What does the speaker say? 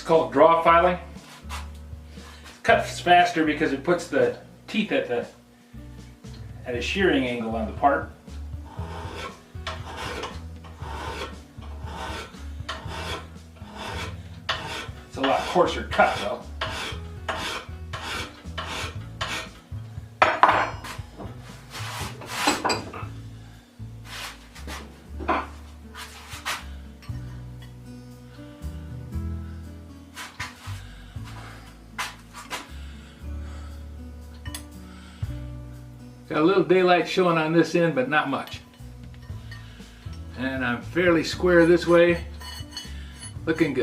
called draw filing. It cuts faster because it puts the teeth at a shearing angle on the part. It's a lot coarser cut though. Got a little daylight showing on this end, but not much. And I'm fairly square this way, looking good.